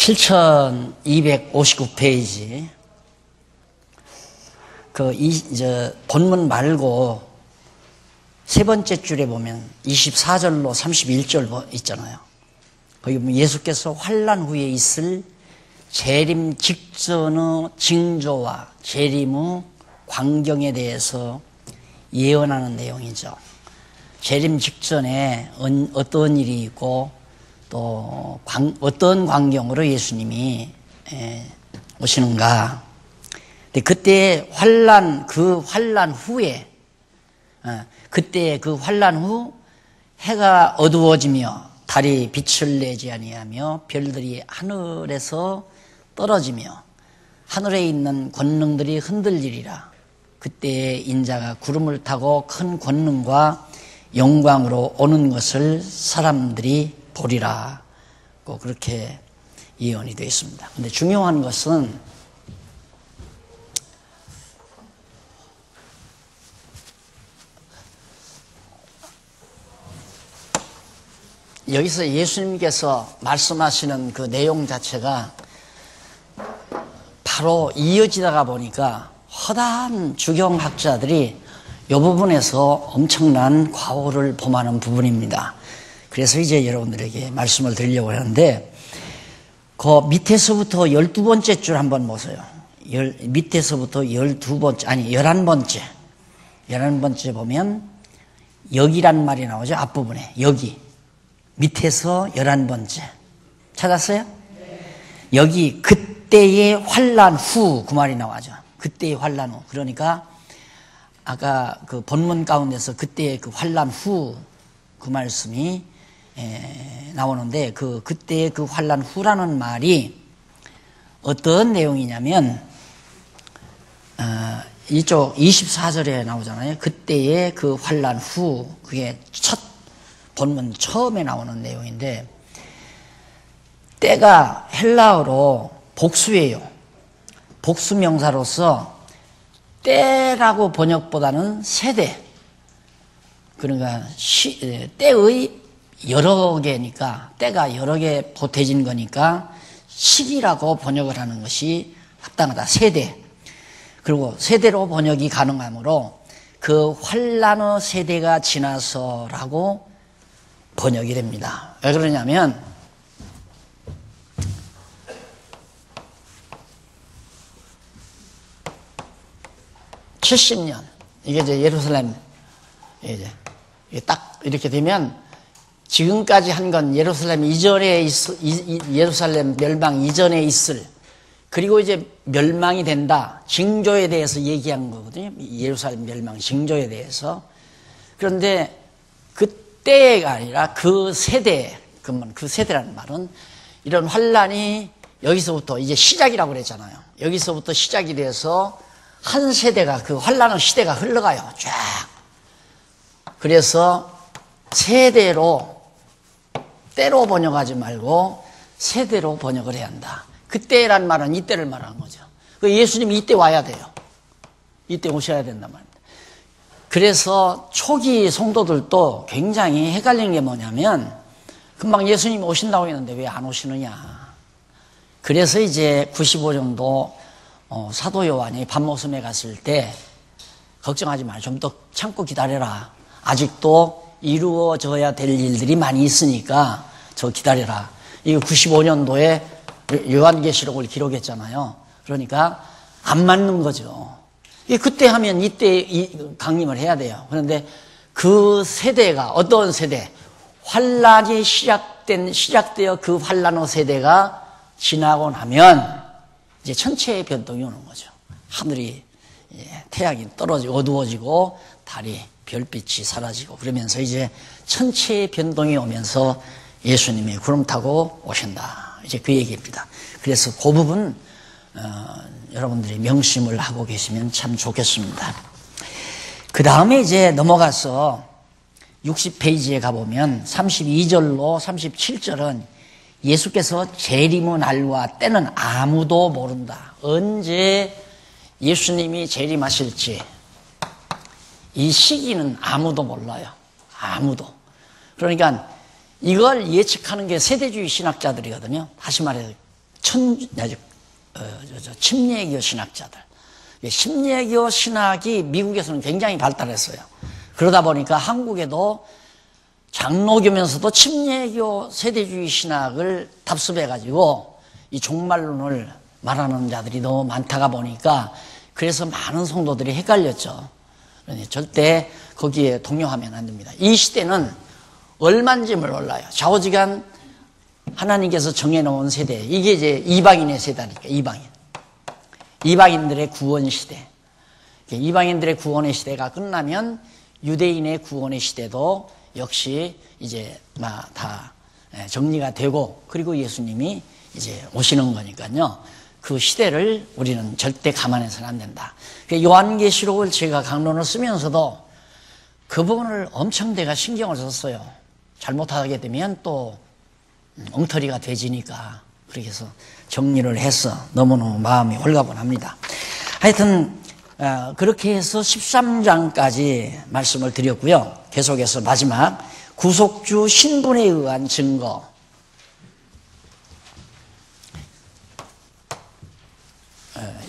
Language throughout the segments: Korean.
7259페이지. 본문 말고 세 번째 줄에 보면 24절로 31절 있잖아요. 거기 보면 예수께서 환난 후에 있을 재림 직전의 징조와 재림의 광경에 대해서 예언하는 내용이죠. 재림 직전에 어떤 일이 있고 또 어떤 광경으로 예수님이 오시는가. 근데 그때 그 환난 후에 그때 그 환난 후 해가 어두워지며 달이 빛을 내지 아니하며 별들이 하늘에서 떨어지며 하늘에 있는 권능들이 흔들리리라. 그때 인자가 구름을 타고 큰 권능과 영광으로 오는 것을 사람들이 보리라. 그렇게 예언이 되어 있습니다. 근데 중요한 것은 여기서 예수님께서 말씀하시는 그 내용 자체가 바로 이어지다가 보니까 허다한 주경학자들이 이 부분에서 엄청난 과오를 범하는 부분입니다. 그래서 이제 여러분들에게 말씀을 드리려고 하는데, 그 밑에서부터 12번째 줄 한번 보세요. 밑에서부터 12번째, 아니 11번째. 11번째 보면 여기란 말이 나오죠. 앞부분에. 여기. 밑에서 11번째. 찾았어요? 여기 그때의 환난 후 그 말이 나와죠. 그때의 환난 후. 그러니까 아까 그 본문 가운데서 그때의 그 환난 후 그 말씀이 나오는데 그때의 그 환난 후라는 말이 어떤 내용이냐면 이쪽 24절에 나오잖아요. 그때의 그 환난 후, 그게 첫 본문 처음에 나오는 내용인데, 때가 헬라어로 복수예요. 복수 명사로서 때라고 번역보다는 세대, 그러니까 때의 여러 개니까, 때가 여러 개 보태진 거니까 시기라고 번역을 하는 것이 합당하다. 세대. 그리고 세대로 번역이 가능하므로 그 환난의 세대가 지나서라고 번역이 됩니다. 왜 그러냐면 (70년) 이게 이제 예루살렘 이제 딱 이렇게 되면 지금까지 한 건 예루살렘 이전에 예루살렘 멸망 이전에 있을, 그리고 이제 멸망이 된다, 징조에 대해서 얘기한 거거든요. 예루살렘 멸망 징조에 대해서. 그런데 그때가 아니라 그 세대, 그 세대라는 말은 이런 환난이 여기서부터 이제 시작이라고 그랬잖아요. 여기서부터 시작이 돼서 한 세대가, 그 환난의 시대가 흘러가요. 쫙. 그래서 세대로, 때로 번역하지 말고 세대로 번역을 해야 한다. 그때란 말은 이때를 말하는 거죠. 예수님이 이때 와야 돼요. 이때 오셔야 된단 말입니다. 그래서 초기 성도들도 굉장히 헷갈리는 게 뭐냐면, 금방 예수님이 오신다고 했는데 왜 안 오시느냐. 그래서 이제 95년도 사도 요한이 밤모섬에 갔을 때 걱정하지 마, 좀 더 참고 기다려라. 아직도 이루어져야 될 일들이 많이 있으니까 저 기다려라. 이거 95년도에 요한계시록을 기록했잖아요. 그러니까 안 맞는 거죠. 그때 하면 이때 강림을 해야 돼요. 그런데 그 세대가 어떤 세대? 환란이 시작되어 그 환란의 세대가 지나고 나면 이제 천체의 변동이 오는 거죠. 하늘이, 태양이 떨어지고 어두워지고 달이, 별빛이 사라지고, 그러면서 이제 천체의 변동이 오면서 예수님이 구름 타고 오신다. 이제 그 얘기입니다. 그래서 그 부분 여러분들이 명심을 하고 계시면 참 좋겠습니다. 그 다음에 이제 넘어가서 60페이지에 가보면 32절로 37절은 예수께서 재림의 날과 때는 아무도 모른다. 언제 예수님이 재림하실지 이 시기는 아무도 몰라요. 아무도. 그러니까 이걸 예측하는 게 세대주의 신학자들이거든요. 다시 말해서 침례교 신학자들. 침례교 신학이 미국에서는 굉장히 발달했어요. 그러다 보니까 한국에도 장로교면서도 침례교 세대주의 신학을 답습해가지고 이 종말론을 말하는 자들이 너무 많다가 보니까 그래서 많은 성도들이 헷갈렸죠. 그러니 절대 거기에 동요하면 안 됩니다. 이 시대는 얼마인지 몰라요. 좌우지간 하나님께서 정해놓은 세대. 이게 이제 이방인의 세대니까, 이방인. 이방인들의 구원 시대. 이방인들의 구원의 시대가 끝나면 유대인의 구원의 시대도 역시 이제 다 정리가 되고, 그리고 예수님이 이제 오시는 거니까요. 그 시대를 우리는 절대 감안해서는 안 된다. 요한계시록을 제가 강론을 쓰면서도 그 부분을 엄청 내가 신경을 썼어요. 잘못하게 되면 또 엉터리가 되지니까. 그렇게 해서 정리를 해서 너무너무 마음이 홀가분합니다. 하여튼 그렇게 해서 13장까지 말씀을 드렸고요. 계속해서 마지막 구속주 신분에 의한 증거.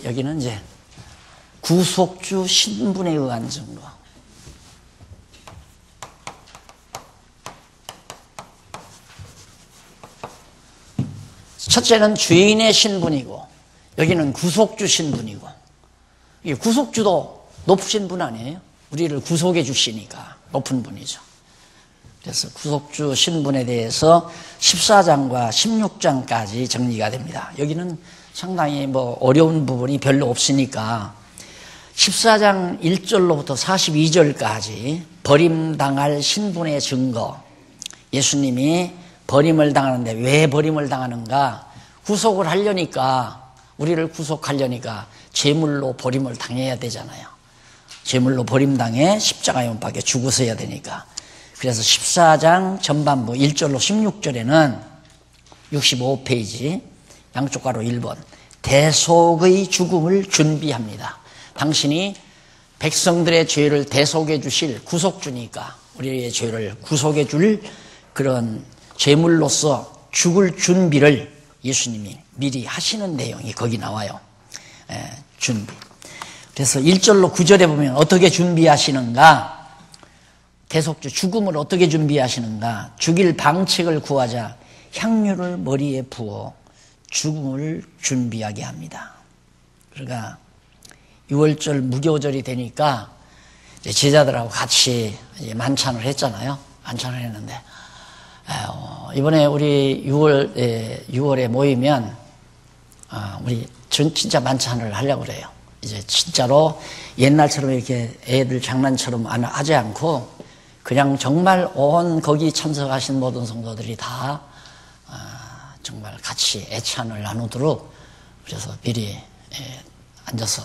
여기는 이제 구속주 신분에 의한 증거. 첫째는 주인의 신분이고, 여기는 구속주 신분이고. 이 구속주도 높으신 분 아니에요? 우리를 구속해 주시니까 높은 분이죠. 그래서 구속주 신분에 대해서 14장과 16장까지 정리가 됩니다. 여기는 상당히 어려운 부분이 별로 없으니까 14장 1절로부터 42절까지 버림당할 신분의 증거. 예수님이 버림을 당하는데 왜 버림을 당하는가? 구속을 하려니까, 우리를 구속하려니까 제물로 버림을 당해야 되잖아요. 제물로 버림당해 십자가에 못 박혀 죽으셔야 되니까. 그래서 14장 전반부 1절로 16절에는 65페이지 양쪽 가로 1번 대속의 죽음을 준비합니다. 당신이 백성들의 죄를 대속해 주실 구속주니까 우리의 죄를 구속해 줄 그런 제물로서 죽을 준비를 예수님이 미리 하시는 내용이 거기 나와요. 준비. 그래서 1절로 9절에 보면 어떻게 준비하시는가? 대속주 죽음을 어떻게 준비하시는가? 죽일 방책을 구하자 향유를 머리에 부어 죽음을 준비하게 합니다. 그러니까 6월절 무교절이 되니까 제자들하고 같이 만찬을 했잖아요. 만찬을 했는데 이번에 우리 6월에 모이면 우리 진짜 만찬을 하려고 그래요. 이제 진짜로 옛날처럼 이렇게 애들 장난처럼 하지 않고 그냥 정말 온 거기 참석하신 모든 성도들이 다 정말 같이 애찬을 나누도록 그래서 미리 앉아서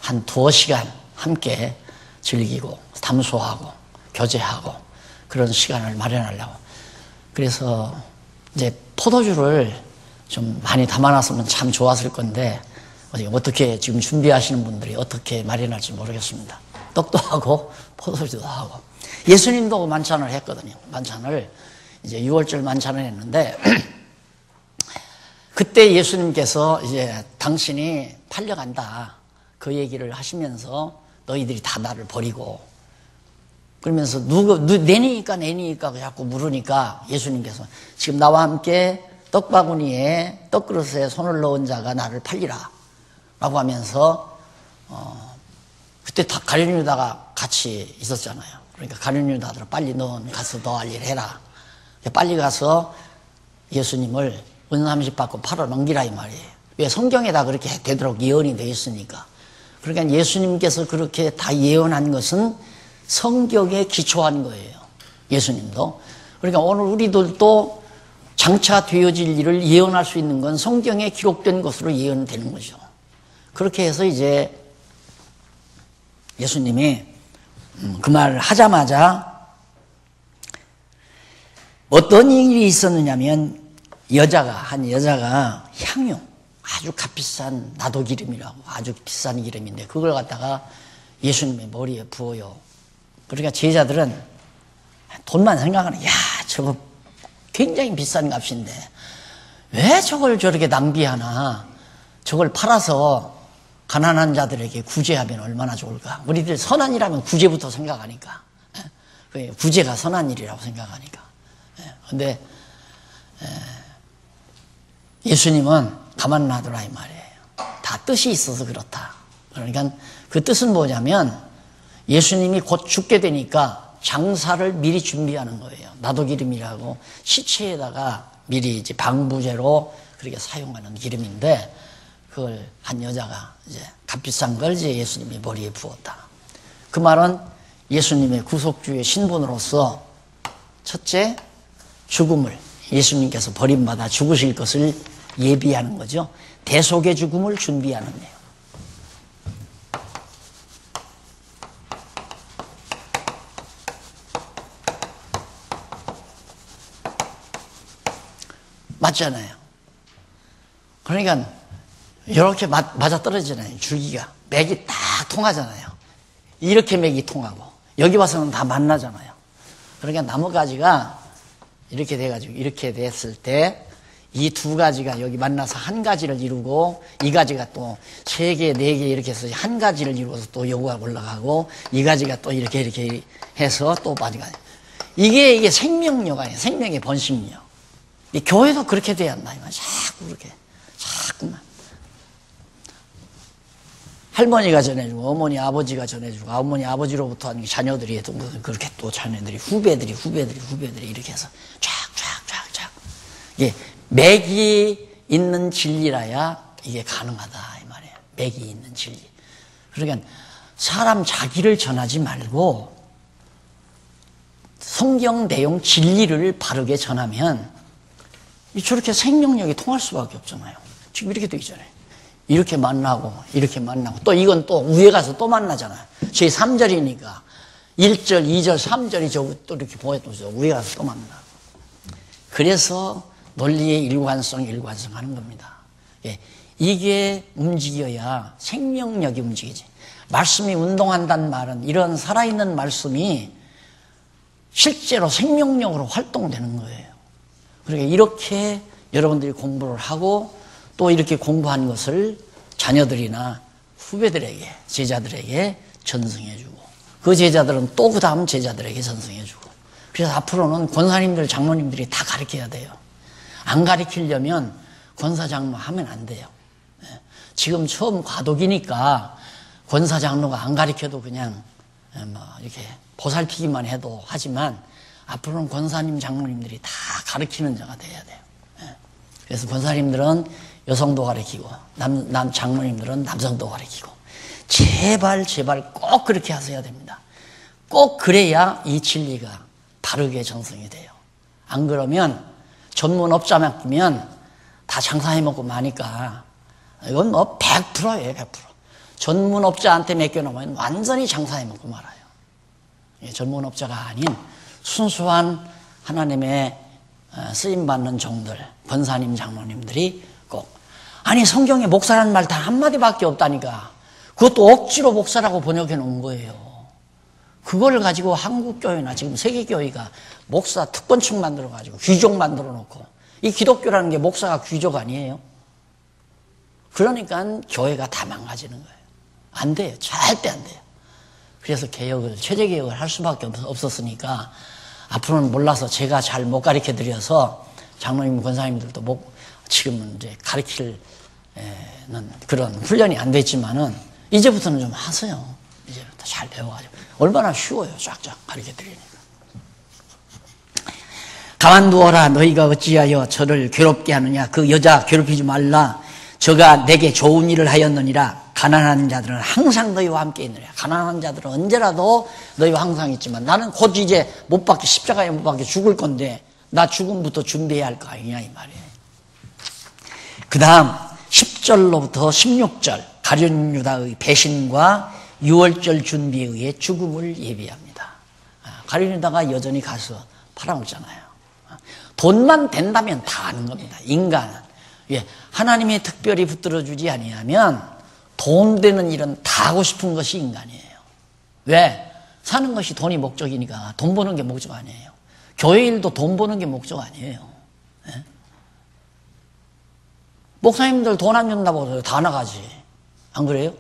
한 2시간 함께 즐기고 담소하고 교제하고 그런 시간을 마련하려고. 그래서 이제 포도주를 좀 많이 담아놨으면 참 좋았을 건데 어떻게 지금 준비하시는 분들이 어떻게 마련할지 모르겠습니다. 떡도 하고 포도주도 하고. 예수님도 만찬을 했거든요. 만찬을 이제 6월절 만찬을 했는데 그때 예수님께서 이제 당신이 팔려간다 그 얘기를 하시면서 너희들이 다 나를 버리고 그러면서 내니까 자꾸 물으니까 예수님께서 지금 나와 함께 떡바구니에 떡그릇에 손을 넣은 자가 나를 팔리라 라고 하면서 그때 다 가룟 유다가 같이 있었잖아요. 그러니까 가룟 유다들 빨리 넌 가서 너 할 일 해라. 빨리 가서 예수님을 은삼십 받고 팔아 넘기라 이 말이에요. 왜? 성경에 다 그렇게 되도록 예언이 되어 있으니까. 그러니까 예수님께서 그렇게 다 예언한 것은 성경에 기초한 거예요. 예수님도. 그러니까 오늘 우리들도 장차 되어질 일을 예언할 수 있는 건 성경에 기록된 것으로 예언되는 거죠. 그렇게 해서 이제 예수님이 그 말을 하자마자 어떤 일이 있었느냐면 한 여자가 향유, 아주 값비싼 나도기름이라고 아주 비싼 기름인데 그걸 갖다가 예수님의 머리에 부어요. 그러니까 제자들은 돈만 생각하는, 야, 저거 굉장히 비싼 값인데 왜 저걸 저렇게 낭비하나? 저걸 팔아서 가난한 자들에게 구제하면 얼마나 좋을까? 우리들 선한 일하면 구제부터 생각하니까. 구제가 선한 일이라고 생각하니까. 근데 예수님은 가만 놔두라 이 말이에요. 다 뜻이 있어서 그렇다. 그러니까 그 뜻은 뭐냐면 예수님이 곧 죽게 되니까 장사를 미리 준비하는 거예요. 나도기름이라고 시체에다가 미리 이제 방부제로 그렇게 사용하는 기름인데 그걸 한 여자가 이제 값비싼 걸 이제 예수님이 머리에 부었다. 그 말은 예수님의 구속주의 신분으로서 첫째 죽음을 예수님께서 버림받아 죽으실 것을 예비하는 거죠. 대속의 죽음을 준비하는 거예요. 맞잖아요. 그러니까 이렇게 맞아 떨어지잖아요. 줄기가 맥이 딱 통하잖아요. 이렇게 맥이 통하고 여기 와서는 다 만나잖아요. 그러니까 나뭇가지가 이렇게 돼가지고 이렇게 됐을 때 이 두 가지가 여기 만나서 한 가지를 이루고 이 가지가 또 세 개, 네 개 이렇게 해서 한 가지를 이루어서 또 여기가 올라가고 이 가지가 또 이렇게 해서 또 빠지가 이게 생명력 아니에요. 생명의 번식력. 이 교회도 그렇게 돼야 한다. 자꾸 그렇게 자꾸만 할머니가 전해주고 어머니 아버지가 전해주고 어머니 아버지로부터 하는 자녀들이 또 그렇게 또 자녀들이 후배들이 이렇게 해서 쫙 이게 맥이 있는 진리라야 이게 가능하다 이 말이에요. 맥이 있는 진리. 그러니까 사람 자기를 전하지 말고 성경 내용 진리를 바르게 전하면 저렇게 생명력이 통할 수밖에 없잖아요. 지금 이렇게 되어 있잖아요. 이렇게 만나고 또 이건 또 위에 가서 또 만나잖아요. 저희 3절이니까 1절, 2절, 3절이 저기 또 이렇게 보여줘서 위에 가서 또 만나. 그래서 논리의 일관성 하는 겁니다. 예, 이게 움직여야 생명력이 움직이지. 말씀이 운동한다는 말은 이런 살아있는 말씀이 실제로 생명력으로 활동되는 거예요. 그러니까 이렇게 여러분들이 공부를 하고 또 이렇게 공부한 것을 자녀들이나 후배들에게, 제자들에게 전승해주고 그 제자들은 또 그 다음 제자들에게 전승해주고 그래서 앞으로는 권사님들, 장로님들이 다 가르쳐야 돼요. 안 가르치려면 권사, 장로 하면 안 돼요. 지금 처음 과도기니까 권사, 장로가 안 가르쳐도 그냥 이렇게 보살피기만 해도 하지만 앞으로는 권사님, 장로님들이 다 가르치는 자가 돼야 돼요. 그래서 권사님들은 여성도 가르치고 장로님들은 남성도 가르치고 제발 꼭 그렇게 하셔야 됩니다. 꼭 그래야 이 진리가 바르게 전승이 돼요. 안 그러면 전문업자 맡기면 다 장사해 먹고 마니까 이건 뭐 100%예요. 100%. 전문업자한테 맡겨놓으면 완전히 장사해 먹고 말아요. 전문업자가 아닌 순수한 하나님의 쓰임받는 종들, 권사님, 장로님들이 꼭 아니 성경에 목사라는 말 단 한마디밖에 없다니까 그것도 억지로 목사라고 번역해 놓은 거예요. 그걸 가지고 한국교회나 지금 세계교회가 목사 특권층 만들어가지고 귀족 만들어 놓고 이 기독교라는 게 목사가 귀족 아니에요? 그러니까 교회가 다 망가지는 거예요. 안 돼요. 절대 안 돼요. 그래서 체제개혁을 할 수밖에 없었으니까 앞으로는 몰라서 제가 잘 못 가르쳐 드려서 장로님, 권사님들도 지금은 이제 가르치는 그런 훈련이 안 됐지만은 이제부터는 좀 하세요. 이제부터 잘 배워가지고. 얼마나 쉬워요. 쫙쫙 가르쳐 드리니까. 가만두어라. 너희가 어찌하여 저를 괴롭게 하느냐. 그 여자 괴롭히지 말라. 저가 내게 좋은 일을 하였느니라. 가난한 자들은 항상 너희와 함께 있느니라. 가난한 자들은 언제라도 너희와 항상 있지만 나는 곧 이제 십자가에 못 박혀 죽을 건데 나 죽음부터 준비해야 할 거 아니냐 이 말이에요. 그 다음 10절로부터 16절 가룟 유다의 배신과 유월절 준비에 의해 죽음을 예비합니다. 가룟 유다가 여전히 가서 팔아먹잖아요. 돈만 된다면 다 아는 겁니다. 인간은. 하나님이 특별히 붙들어주지 아니하면 돈 되는 일은 다 하고 싶은 것이 인간이에요. 왜? 사는 것이 돈이 목적이니까 돈 버는 게 목적 아니에요. 교회 일도 돈 버는 게 목적 아니에요. 목사님들 돈 안 준다고 다 나가지. 안 그래요?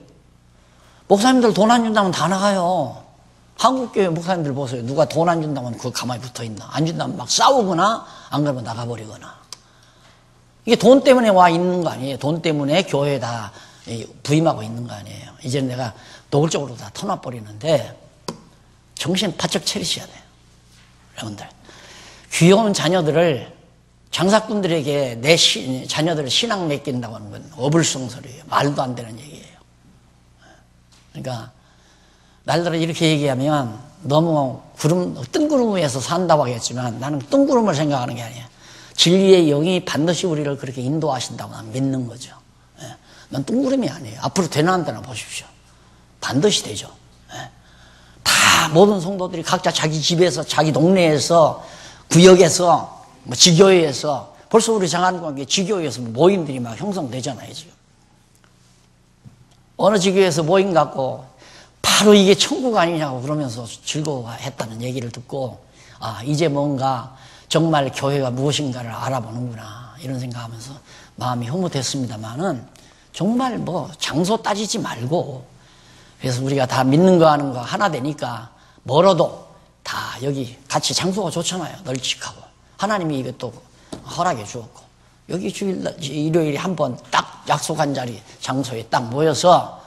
목사님들 돈 안 준다면 다 나가요. 한국교회 목사님들 보세요. 누가 돈 안 준다면 그거 가만히 붙어 있나? 안 준다면 막 싸우거나 안 그러면 나가버리거나. 이게 돈 때문에 와 있는 거 아니에요. 돈 때문에 교회에 다 부임하고 있는 거 아니에요. 이제 내가 노골적으로 다 터놔버리는데 정신 바짝 차리셔야 돼요. 여러분들. 귀여운 자녀들을 장사꾼들에게 내 자녀들을 신앙 맡긴다고 하는 건 어불성설이에요. 말도 안 되는 얘기예요. 그러니까 날들은 이렇게 얘기하면 너무 뜬구름 위에서 산다고 하겠지만 나는 뜬구름을 생각하는 게 아니에요. 진리의 영이 반드시 우리를 그렇게 인도하신다고 나는 믿는 거죠. 난 뜬구름이 아니에요. 앞으로 되나 안 되나 보십시오. 반드시 되죠. 다 모든 성도들이 각자 자기 집에서 자기 동네에서 구역에서 뭐 지교회에서 벌써 우리 장안관계 지교회에서 모임들이 막 형성되잖아요. 지금 어느 지교회에서 모임 갖고 바로 이게 천국 아니냐고 그러면서 즐거워했다는 얘기를 듣고 아 이제 뭔가 정말 교회가 무엇인가를 알아보는구나 이런 생각하면서 마음이 흐뭇했습니다만은 정말 뭐 장소 따지지 말고 그래서 우리가 다 믿는 거 하는 거 하나 되니까 멀어도 다 여기 같이 장소가 좋잖아요. 널찍하고 하나님이 이것도 허락해 주었고 여기 일요일에 한 번 딱 약속한 자리 장소에 딱 모여서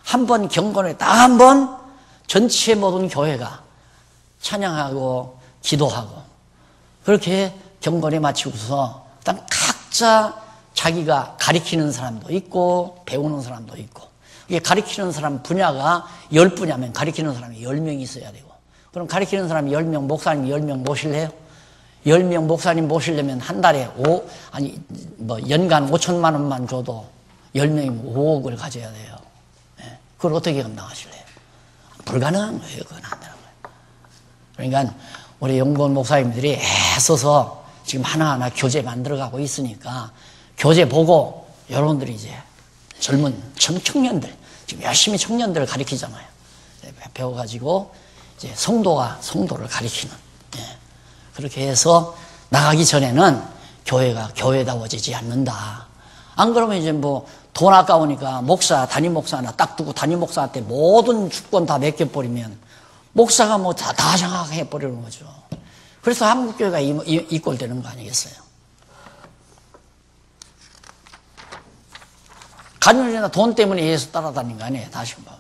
한 번 경건에 딱 한 번 전체 모든 교회가 찬양하고 기도하고 그렇게 경건에 마치고서 딱 각자 자기가 가리키는 사람도 있고 배우는 사람도 있고 이게 가리키는 사람 분야가 10분야면 가리키는 사람이 10명이 있어야 되고 그럼 가리키는 사람이 10명 목사님 10명 모실래요? 10명 목사님 모시려면 한 달에 연간 5천만 원만 줘도 10명이면 5억을 가져야 돼요. 그걸 어떻게 감당하실래요? 불가능한 거예요. 그건 안 되는 거예요. 그러니까 우리 영본 목사님들이 애써서 지금 하나하나 교재 만들어가고 있으니까 교재 보고 여러분들이 이제 젊은 청년들 지금 열심히 청년들을 가리키잖아요. 배워가지고 이제 성도가 성도를 가리키는 그렇게 해서 나가기 전에는 교회가 교회다워지지 않는다. 안 그러면 이제 뭐 돈 아까우니까 담임 목사 하나 딱 두고 담임 목사한테 모든 주권 다 맡겨버리면 목사가 뭐 다 장악해버리는 거죠. 그래서 한국교회가 이 꼴 되는 거 아니겠어요? 간절이나 돈 때문에 예수 따라다니는 거 아니에요? 다시 한번.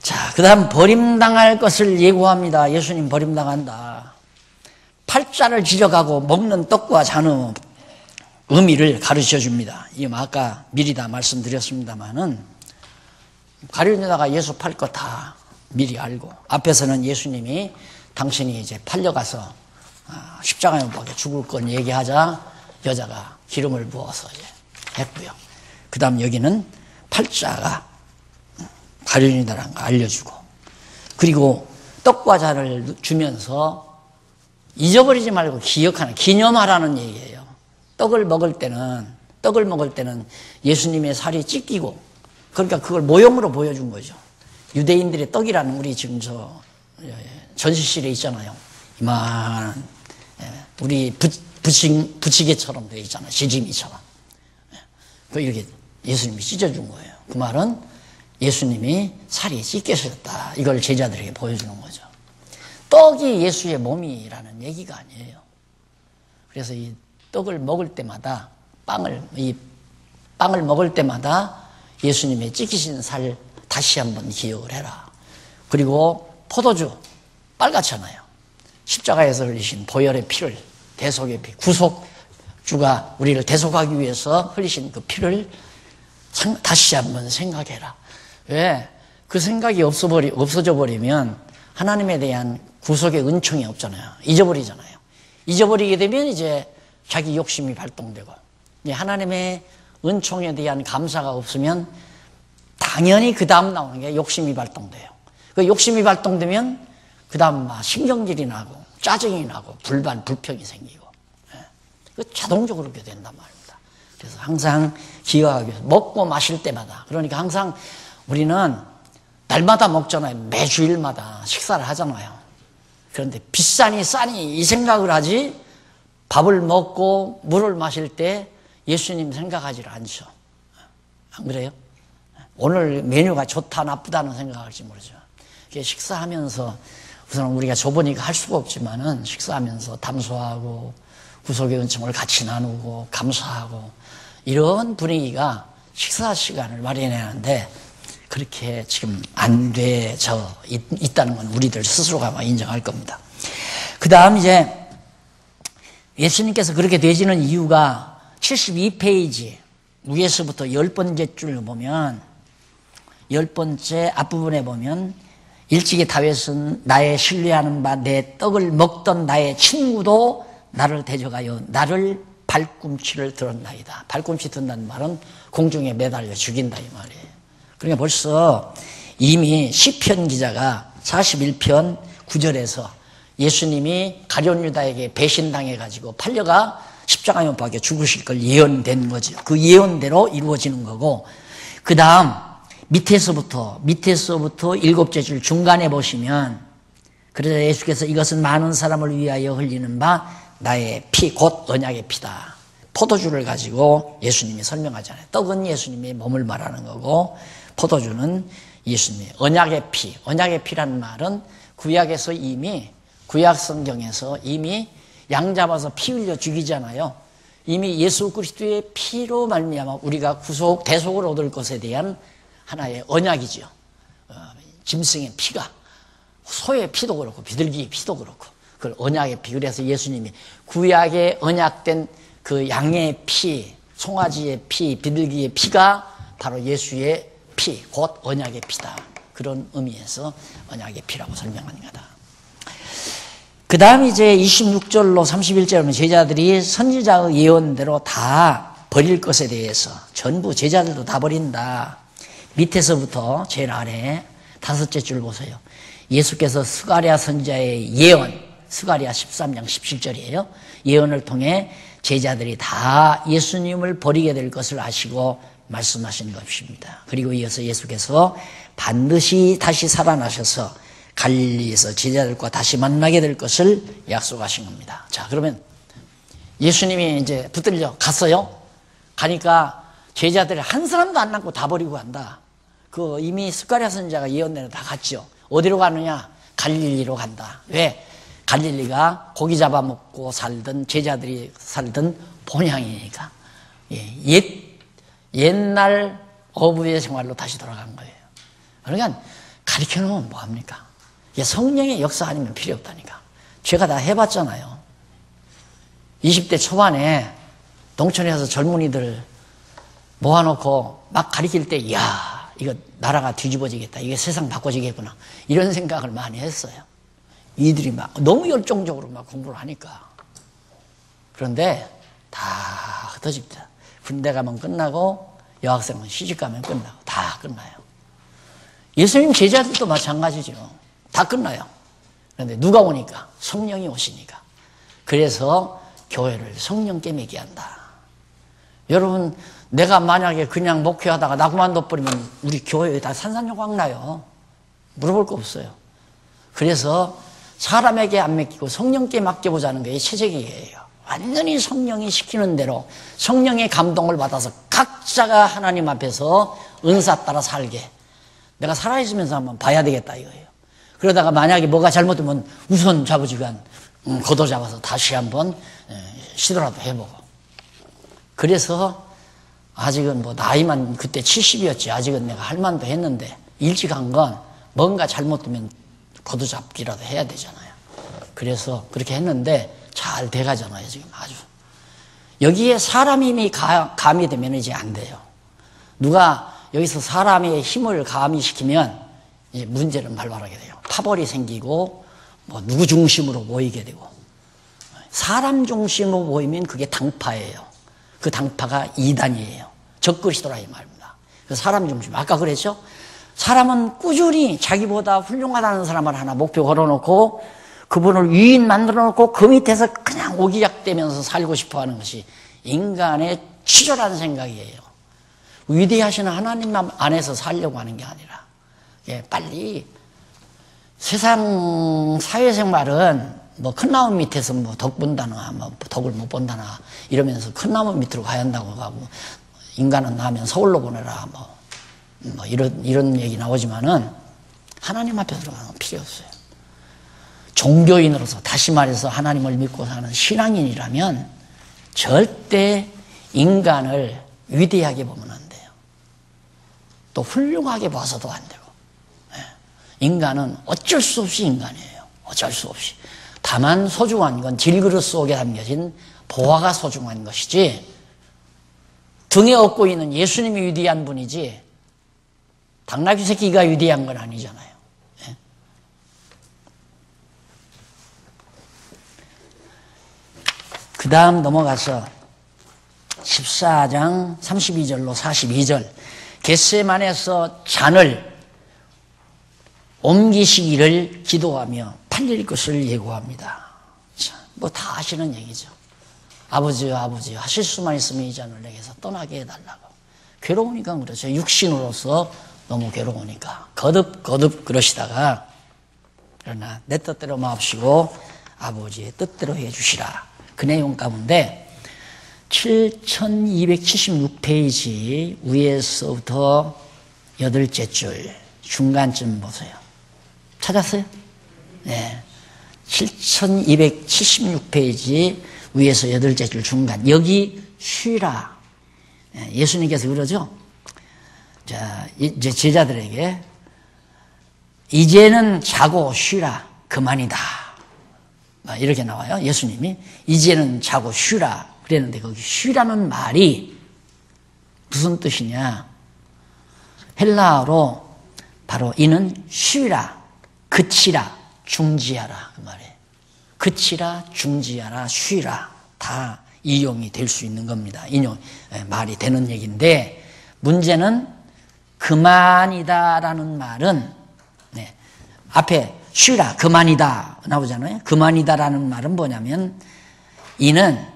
자, 그 다음 버림당할 것을 예고합니다. 예수님 버림당한다. 팔자를 지져가고 먹는 떡과 잔의 의미를 가르쳐 줍니다. 이거 아까 미리 다 말씀드렸습니다만은 가룟유다가 예수 팔 거 다 미리 알고 앞에서는 예수님이 당신이 이제 팔려가서 십자가에 못 박혀 죽을 건 얘기하자 여자가 기름을 부어서 이제 했고요. 그 다음 여기는 팔자가 가룟유다라는 거 알려주고 그리고 떡과 잔을 주면서 잊어버리지 말고 기념하라는 얘기예요. 떡을 먹을 때는 예수님의 살이 찢기고 그러니까 그걸 모형으로 보여준 거죠. 유대인들의 떡이라는 우리 지금 전시실에 있잖아요. 이만한 우리 부치개처럼 되어 있잖아요. 시지미처럼. 그 이렇게 예수님이 찢어준 거예요. 그 말은 예수님이 살이 찢겨졌다. 이걸 제자들에게 보여주는 거죠. 떡이 예수의 몸이라는 얘기가 아니에요. 그래서 이 떡을 먹을 때마다 빵을 먹을 때마다 예수님의 찢기신 살 다시 한번 기억을 해라. 그리고 포도주 빨갛잖아요. 십자가에서 흘리신 보혈의 피를 대속의 피, 구속주가 우리를 대속하기 위해서 흘리신 그 피를 다시 한번 생각해라. 왜? 그 생각이 없어져 버리면 하나님에 대한 구속의 은총이 없잖아요. 잊어버리잖아요. 잊어버리게 되면 이제 자기 욕심이 발동되고 하나님의 은총에 대한 감사가 없으면 당연히 그 다음 나오는 게 욕심이 발동돼요. 그 욕심이 발동되면 그 다음 막 신경질이 나고 짜증이 나고 불평이 생기고 그 자동적으로 그렇게 된단 말입니다. 그래서 항상 기억하기 위해서 먹고 마실 때마다 그러니까 항상 우리는 날마다 먹잖아요. 매주일마다 식사를 하잖아요. 그런데 비싸니 싸니 이 생각을 하지 밥을 먹고 물을 마실 때 예수님 생각하지를 않죠. 안 그래요? 오늘 메뉴가 좋다 나쁘다는 생각할지 모르죠. 식사하면서 우선 우리가 좁으니까 할 수가 없지만은 식사하면서 담소하고 구속의 은총을 같이 나누고 감사하고 이런 분위기가 식사 시간을 마련해야 하는데 그렇게 지금 안 돼져 있다는 건 우리들 스스로가 아마 인정할 겁니다. 그 다음 이제 예수님께서 그렇게 되지는 이유가 72페이지 위에서부터 10번째 줄을 보면 10번째 앞부분에 보면 일찍이 다윗은 나의 신뢰하는 바 내 떡을 먹던 나의 친구도 나를 대적하여 나를 발꿈치를 들었나이다. 발꿈치 든다는 말은 공중에 매달려 죽인다 이 말이에요. 그러니까 벌써 이미 시편 기자가 41편 9절에서 예수님이 가룟 유다에게 배신당해가지고 팔려가 십자가에 못 박혀 죽으실 걸 예언된 거죠. 그 예언대로 이루어지는 거고, 그 다음 밑에서부터 7째 줄 중간에 보시면, 그래서 예수께서 이것은 많은 사람을 위하여 흘리는 바 나의 피 곧 언약의 피다. 포도주를 가지고 예수님이 설명하잖아요. 떡은 예수님의 몸을 말하는 거고 포도주는 예수님의 언약의 피. 언약의 피라는 말은 구약에서 이미 구약 성경에서 이미 양 잡아서 피 흘려 죽이잖아요. 이미 예수 그리스도의 피로 말미암아 우리가 구속 대속을 얻을 것에 대한 하나의 언약이죠. 짐승의 피가, 소의 피도 그렇고 비둘기의 피도 그렇고 그걸 언약의 피. 그래서 예수님이 구약에 언약된 그 양의 피, 송아지의 피, 비둘기의 피가 바로 예수의 피, 곧 언약의 피다. 그런 의미에서 언약의 피라고 설명하는 거다. 그 다음 이제 26절로 31절에 보면 제자들이 선지자의 예언대로 다 버릴 것에 대해서 전부 제자들도 다 버린다. 밑에서부터 제일 아래 5째 줄 보세요. 예수께서 스가랴 선지자의 예언, 스가랴 13장 17절이에요. 예언을 통해 제자들이 다 예수님을 버리게 될 것을 아시고 말씀하신 것입니다. 그리고 이어서 예수께서 반드시 다시 살아나셔서 갈릴리에서 제자들과 다시 만나게 될 것을 약속하신 겁니다. 자, 그러면 예수님이 이제 붙들려 갔어요. 가니까 제자들이 한 사람도 안 남고 다 버리고 간다. 그 이미 스가랴 선지자가 예언대로 다 갔죠. 어디로 가느냐? 갈릴리로 간다. 왜? 갈릴리가 고기 잡아먹고 살던 제자들이 살던 본향이니까. 옛날 어부의 생활로 다시 돌아간 거예요. 그러니까 가르쳐 놓으면 뭐합니까? 성령의 역사 아니면 필요 없다니까. 제가 다 해봤잖아요. 20대 초반에 농촌에 가서 젊은이들 모아놓고 막 가르칠 때 이야 이거 나라가 뒤집어지겠다. 이게 세상 바꿔지겠구나. 이런 생각을 많이 했어요. 이들이 막 너무 열정적으로 막 공부를 하니까. 그런데 다 흩어집니다. 군대 가면 끝나고 여학생은 시집 가면 끝나고 다 끝나요. 예수님 제자들도 마찬가지죠. 다 끝나요. 그런데 누가 오니까? 성령이 오시니까. 그래서 교회를 성령께 매게 한다. 여러분, 내가 만약에 그냥 목회하다가 나 그만둬버리면 우리 교회에 다 산산조각 나요. 물어볼 거 없어요. 그래서 사람에게 안 맡기고 성령께 맡겨보자는 게 최적이에요. 완전히 성령이 시키는 대로 성령의 감동을 받아서 각자가 하나님 앞에서 은사 따라 살게. 내가 살아있으면서 한번 봐야 되겠다 이거예요. 그러다가 만약에 뭐가 잘못되면 우선 잡아주간 걷어 잡아서 다시 한번 시도라도 해보고. 그래서 아직은 뭐 나이만 그때 70이었지. 아직은 내가 할 만도 했는데 일찍 한 건 뭔가 잘못되면 걷어 잡기라도 해야 되잖아요. 그래서 그렇게 했는데 잘 돼가잖아요 지금 아주. 여기에 사람이 이미 가미되면 이제 안 돼요. 누가 여기서 사람의 힘을 가미시키면 이제 문제는 발발하게 돼요. 파벌이 생기고 뭐 누구 중심으로 모이게 되고. 사람 중심으로 모이면 그게 당파예요. 그 당파가 이단이에요. 적그리스도라 이 말입니다. 사람 중심. 아까 그랬죠? 사람은 꾸준히 자기보다 훌륭하다는 사람을 하나 목표 걸어놓고 그분을 위인 만들어 놓고 그 밑에서 그냥 오기약대면서 살고 싶어 하는 것이 인간의 치졸한 생각이에요. 위대하신 하나님 안에서 살려고 하는 게 아니라 빨리 세상 사회생활은 뭐 큰 나무 밑에서 뭐 덕 본다나 뭐 덕을 못 본다나 이러면서 큰 나무 밑으로 가야 한다고 하고 인간은 나면 서울로 보내라 뭐 이런 얘기 나오지만은 하나님 앞에 들어가는 필요 없어요. 종교인으로서 다시 말해서 하나님을 믿고 사는 신앙인이라면 절대 인간을 위대하게 보면 안 돼요. 또 훌륭하게 봐서도 안 되고. 인간은 어쩔 수 없이 인간이에요. 어쩔 수 없이. 다만 소중한 건 질그릇 속에 담겨진 보화가 소중한 것이지 등에 업고 있는 예수님이 위대한 분이지 당나귀 새끼가 위대한 건 아니잖아요. 그 다음 넘어가서 14장 32절로 42절 겟세마네에서 잔을 옮기시기를 기도하며 팔릴 것을 예고합니다. 뭐 다 아시는 얘기죠. 아버지요 아버지요 하실 수만 있으면 이 잔을 내게서 떠나게 해달라고. 괴로우니까 그렇죠. 육신으로서 너무 괴로우니까 거듭 그러시다가 그러나 내 뜻대로 마옵시고 아버지의 뜻대로 해주시라. 그 내용 가운데 7276페이지 위에서부터 8째 줄 중간쯤 보세요. 찾았어요? 네. 7276페이지 위에서 8째 줄 중간. 여기 쉬라. 예수님께서 그러죠? 자, 이제 제자들에게 이제는 자고 쉬라. 그만이다. 이렇게 나와요. 예수님이 이제는 자고 쉬라 그랬는데 거기 쉬라는 말이 무슨 뜻이냐? 헬라어로 바로 이는 쉬라, 그치라, 중지하라 그 말이에요. 그치라, 중지하라, 쉬라 다 이용이 될 수 있는 겁니다. 말이 되는 얘기인데 문제는 그만이다라는 말은 앞에 쉬라, 그만이다 나오잖아요. 그만이다라는 말은 뭐냐면 이는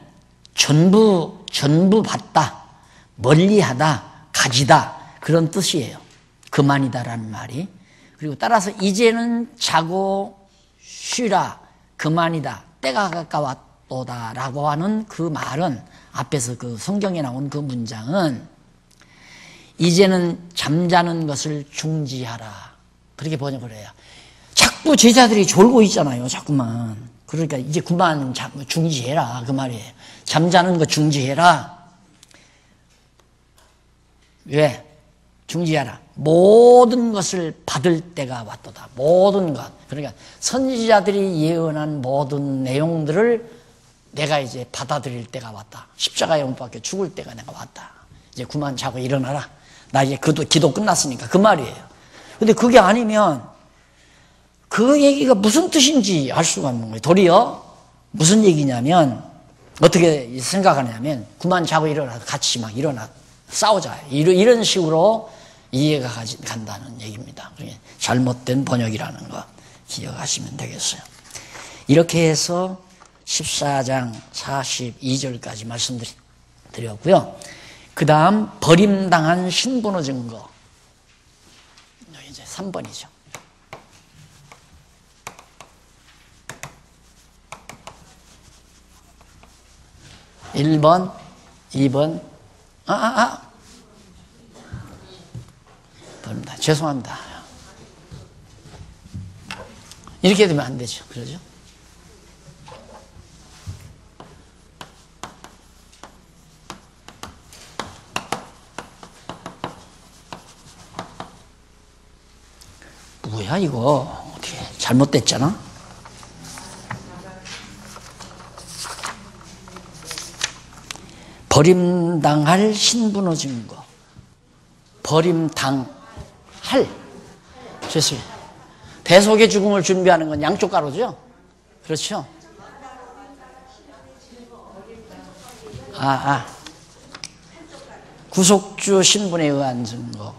전부 받다, 멀리하다, 가지다 그런 뜻이에요. 그만이다라는 말이. 그리고 따라서 이제는 자고 쉬라, 그만이다, 때가 가까웠도다라고 하는 그 말은 앞에서 그 성경에 나온 그 문장은 이제는 잠자는 것을 중지하라 그렇게 번역을 해요. 자꾸 제자들이 졸고 있잖아요. 자꾸만. 그러니까 이제 그만 중지해라 그 말이에요. 잠자는 거 중지해라. 왜? 중지하라. 모든 것을 받을 때가 왔도다. 모든 것. 그러니까 선지자들이 예언한 모든 내용들을 내가 이제 받아들일 때가 왔다. 십자가에 못 박혀 죽을 때가 내가 왔다. 이제 그만 자고 일어나라. 나 이제 기도 끝났으니까 그 말이에요. 근데 그게 아니면 그 얘기가 무슨 뜻인지 알 수가 없는 거예요. 도리어 무슨 얘기냐면 어떻게 생각하냐면 그만 자고 일어나 같이 막 일어나 싸우자 이런 식으로 이해가 간다는 얘기입니다. 잘못된 번역이라는 거 기억하시면 되겠어요. 이렇게 해서 14장 42절까지 말씀드렸고요. 그 다음 버림당한 신분의 증거 여기 이제 3번이죠. 1번, 2번, 버립니다. 죄송합니다. 이렇게 되면 안 되죠. 그러죠? 뭐야, 이거. 어떻게 잘못됐잖아? 버림당할 신분의 증거. 버림당할. 죄송해요. 대속의 죽음을 준비하는 건 양쪽 가로죠? 그렇죠? 구속주 신분에 의한 증거.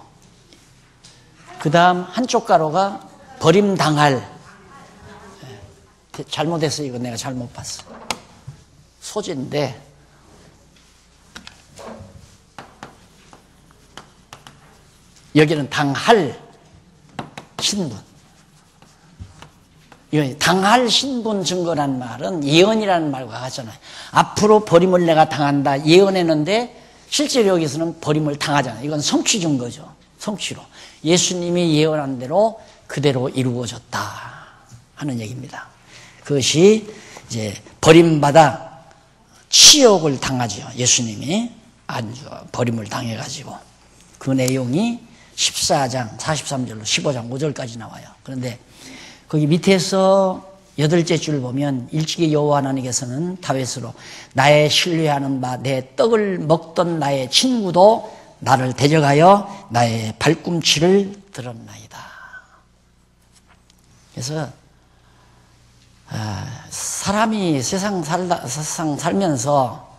그 다음 한쪽 가로가 버림당할. 잘못했어요. 이거 내가 잘못 봤어. 소재인데 여기는 당할 신분. 당할 신분 증거란 말은 예언이라는 말과 같잖아요. 앞으로 버림을 내가 당한다 예언했는데 실제로 여기서는 버림을 당하잖아요. 이건 성취 증거죠. 성취로. 예수님이 예언한 대로 그대로 이루어졌다 하는 얘기입니다. 그것이 이제 버림받아 치욕을 당하죠. 예수님이 아주 버림을 당해가지고 그 내용이 14장 43절로 15장 5절까지 나와요. 그런데 거기 밑에서 8째 줄 보면 일찍이 여호와 하나님께서는 다윗으로 나의 신뢰하는 바 내 떡을 먹던 나의 친구도 나를 대적하여 나의 발꿈치를 들었나이다. 그래서 사람이 세상 살면서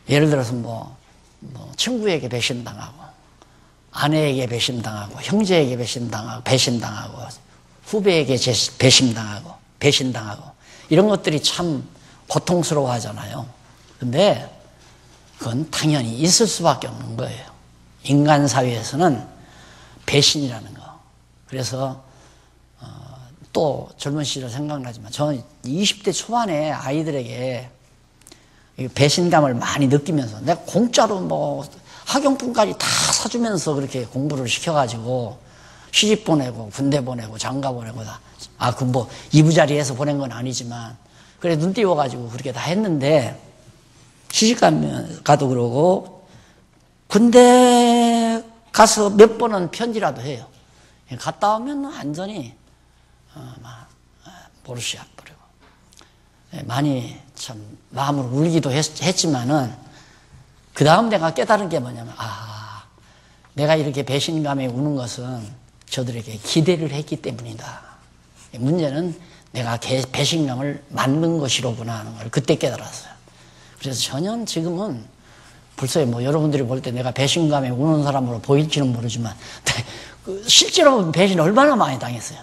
예를 들어서 뭐 친구에게 배신당하고 아내에게 배신당하고 형제에게 배신당하고 후배에게 배신당하고 이런 것들이 참 고통스러워 하잖아요. 근데 그건 당연히 있을 수밖에 없는 거예요. 인간 사회에서는 배신이라는 거. 그래서 또 젊은 시절 생각나지만 저는 20대 초반에 아이들에게 배신감을 많이 느끼면서 내가 공짜로 뭐 학용품까지 다 사주면서 그렇게 공부를 시켜가지고 시집 보내고 군대 보내고 장가 보내고 다. 그 뭐 이부자리에서 보낸 건 아니지만 그래 눈 띄워가지고 그렇게 다 했는데 시집 가도 그러고 군대 가서 몇 번은 편지라도 해요. 갔다 오면 완전히 모르시아 버리고 많이 참 마음으로 울기도 했지만은 그 다음 내가 깨달은 게 뭐냐면 내가 이렇게 배신감에 우는 것은 저들에게 기대를 했기 때문이다. 문제는 내가 배신감을 만든 것이로구나 하는 걸 그때 깨달았어요. 그래서 전혀 지금은 벌써 뭐 여러분들이 볼 때 내가 배신감에 우는 사람으로 보일지는 모르지만 실제로 배신 얼마나 많이 당했어요.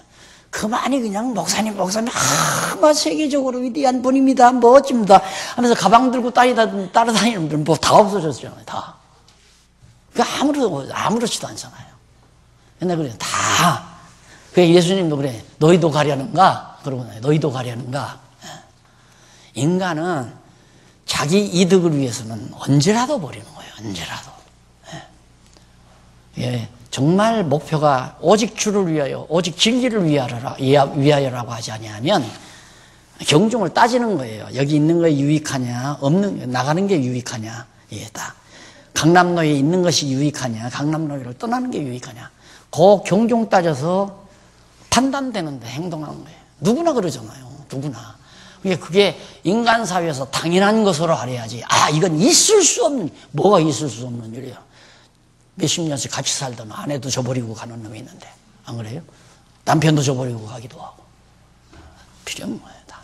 그만이 그냥 목사님 막 세계적으로 위대한 분입니다. 멋집니다. 하면서 가방 들고 따라다니는 분들 뭐 다 없어졌잖아요. 다. 아무렇지도 않잖아요. 옛날에 그래 다. 그래 예수님도 그래 너희도 가려는가? 그러고 너희도 가려는가? 인간은 자기 이득을 위해서는 언제라도 버리는 거예요. 언제라도. 예. 정말 목표가 오직 주를 위하여 오직 진리를 위하여라고 하지 아니하면 경중을 따지는 거예요. 여기 있는 거에 유익하냐 나가는 게 유익하냐 이게다. 강남로에 있는 것이 유익하냐 강남로를 떠나는 게 유익하냐 그 경중 따져서 판단되는데 행동하는 거예요. 누구나 그러잖아요. 누구나. 그게 인간 사회에서 당연한 것으로 알아야지 이건 있을 수 없는 뭐가 있을 수 없는 일이에요. 몇십 년씩 같이 살던 아내도 저버리고 가는 놈이 있는데 안 그래요? 남편도 저버리고 가기도 하고 필요 없는 거예요. 다.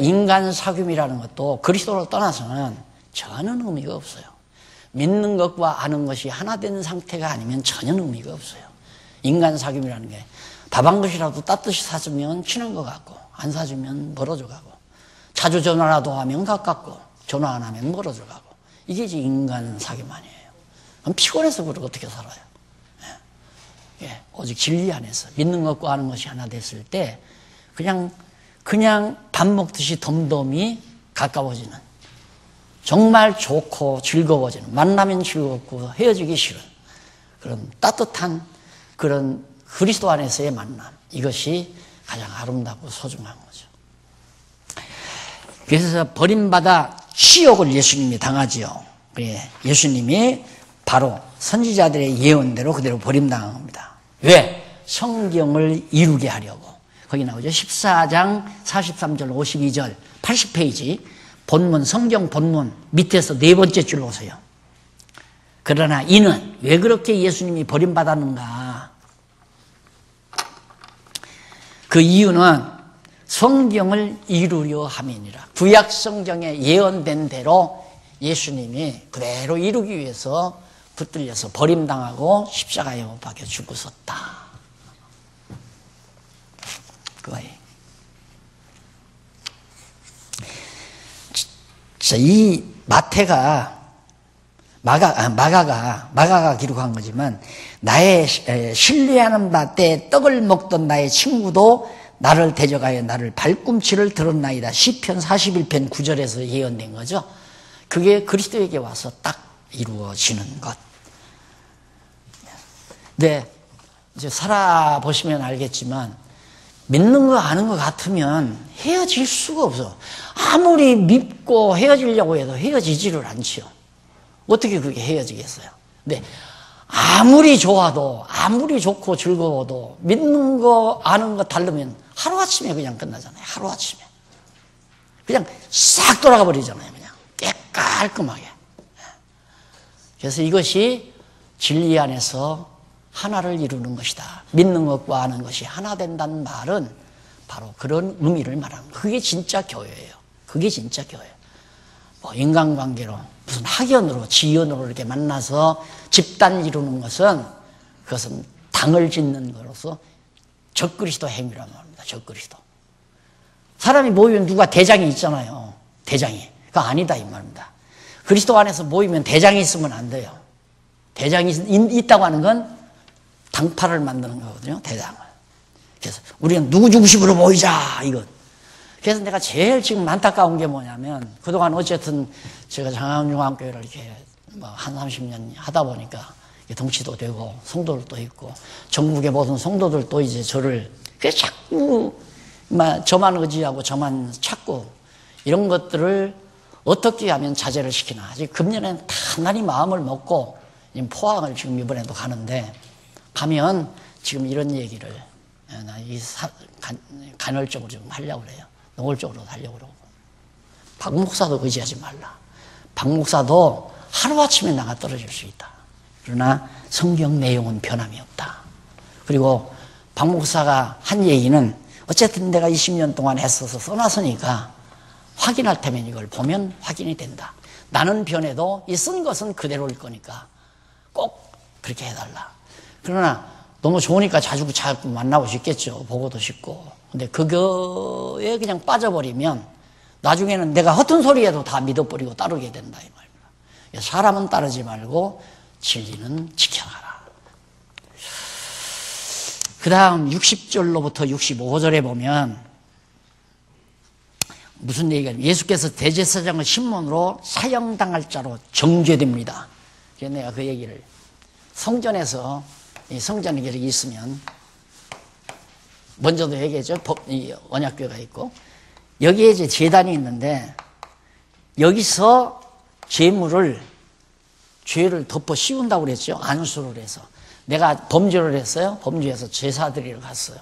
인간 사귐이라는 것도 그리스도로 떠나서는 전혀 의미가 없어요. 믿는 것과 아는 것이 하나 된 상태가 아니면 전혀 의미가 없어요. 인간 사귐이라는 게 밥 한 그릇이라도 따뜻이 사주면 친한 것 같고 안 사주면 멀어져 가고 자주 전화라도 하면 가깝고 전화 안 하면 멀어져 가고 이게 이제 인간 사귐 아니에요. 피곤해서 그러고 어떻게 살아요? 오직 진리 안에서 믿는 것과 아는 것이 하나 됐을 때 그냥 밥 먹듯이 덤덤히 가까워지는 정말 좋고 즐거워지는 만나면 즐겁고 헤어지기 싫은 그런 따뜻한 그런 그리스도 안에서의 만남 이것이 가장 아름답고 소중한 거죠. 그래서 버림받아 치욕을 예수님이 당하지요. 예수님이 바로 선지자들의 예언대로 그대로 버림당한 겁니다. 왜? 성경을 이루게 하려고. 거기 나오죠. 14장 43절 52절 80페이지 본문 성경 본문 밑에서 네 번째 줄로 오세요. 그러나 이는 왜 그렇게 예수님이 버림받았는가? 그 이유는 성경을 이루려 함이니라. 구약 성경에 예언된 대로 예수님이 그대로 이루기 위해서 붙들려서 버림당하고 십자가에 못 박혀 죽었었다. 그거예요. 이 마가가 기록한 거지만 나의 신뢰하는 바 때 떡을 먹던 나의 친구도 나를 대적하여 나를 발꿈치를 들었나이다. 시편 41편 9절에서 예언된 거죠. 그게 그리스도에게 와서 딱 이루어지는 것. 네, 이제 살아보시면 알겠지만 믿는 거 아는 것 같으면 헤어질 수가 없어. 아무리 믿고 헤어지려고 해도 헤어지지를 않지요. 어떻게 그게 헤어지겠어요? 근데 아무리 좋아도, 아무리 좋고 즐거워도 믿는 거 아는 거 다르면 하루아침에 그냥 끝나잖아요. 하루아침에 그냥 싹 돌아가 버리잖아요. 그냥 깔끔하게. 그래서 이것이 진리 안에서 하나를 이루는 것이다. 믿는 것과 아는 것이 하나 된다는 말은 바로 그런 의미를 말하는 거예요. 그게 진짜 교회예요. 그게 진짜 교회. 뭐 인간관계로 무슨 학연으로 지연으로 이렇게 만나서 집단 이루는 것은 그것은 당을 짓는 것으로서 적그리스도 행위라는 말입니다. 적그리스도. 사람이 모이면 누가 대장이 있잖아요. 대장이. 그거 아니다 이 말입니다. 그리스도 안에서 모이면 대장이 있으면 안 돼요. 대장이 있다고 하는 건 당파를 만드는 거거든요. 대장을. 그래서 우리는 누구 중심으로 모이자 이것. 그래서 내가 제일 지금 안타까운 게 뭐냐면 그동안 어쨌든 제가 장안중앙교회를 이렇게 뭐 한 30년 하다 보니까 덩치도 되고 성도들도 있고 전국의 모든 성도들도 이제 저를 자꾸 저만 의지하고 저만 찾고 이런 것들을 어떻게 하면 자제를 시키나. 아직 금년에는 단단히 마음을 먹고 포항을 지금 이번에도 가는데 가면 지금 이런 얘기를 간헐적으로 좀 하려고 그래요. 노골적으로 하려고 그러고. 박 목사도 의지하지 말라. 박 목사도 하루아침에 나가 떨어질 수 있다. 그러나 성경 내용은 변함이 없다. 그리고 박 목사가 한 얘기는 어쨌든 내가 20년 동안 애써서 써놨으니까 확인할 테면 이걸 보면 확인이 된다. 나는 변해도 이 쓴 것은 그대로일 거니까 꼭 그렇게 해달라. 그러나 너무 좋으니까 자주 만나고 싶겠죠. 보고도 싶고. 근데 그거에 그냥 빠져버리면 나중에는 내가 허튼 소리 해도 다 믿어버리고 따르게 된다 이 말입니다. 사람은 따르지 말고 진리는 지켜가라. 그 다음 60절로부터 65절에 보면 무슨 얘기가 예수께서 대제사장의 신문으로 사형당할 자로 정죄됩니다. 그래서 내가 그 얘기를 성전에서 성전에 이렇게 있으면 먼저도 얘기했죠. 언약궤가 있고 여기에 이제 제단이 있는데 여기서 죄를 덮어 씌운다고 그랬죠. 안수를 해서 내가 범죄를 했어요. 범죄해서 제사드리러 갔어요.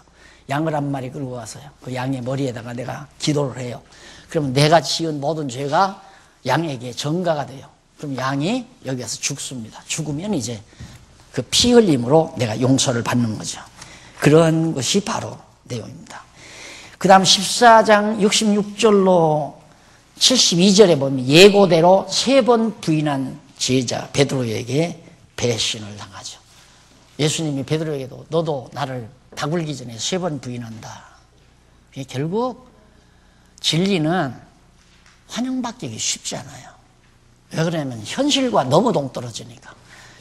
양을 한 마리 끌고 가서요. 그 양의 머리에다가 내가 기도를 해요. 그러면 내가 지은 모든 죄가 양에게 전가가 돼요. 그럼 양이 여기서 죽습니다. 죽으면 이제 그 피 흘림으로 내가 용서를 받는 거죠. 그런 것이 바로 내용입니다. 그 다음 14장 66절로 72절에 보면 예고대로 3번 부인한 제자 베드로에게 배신을 당하죠. 예수님이 베드로에게도 너도 나를 다 굴기 전에 3번 부인한다. 결국 진리는 환영받기 쉽지 않아요. 왜 그러냐면 현실과 너무 동떨어지니까.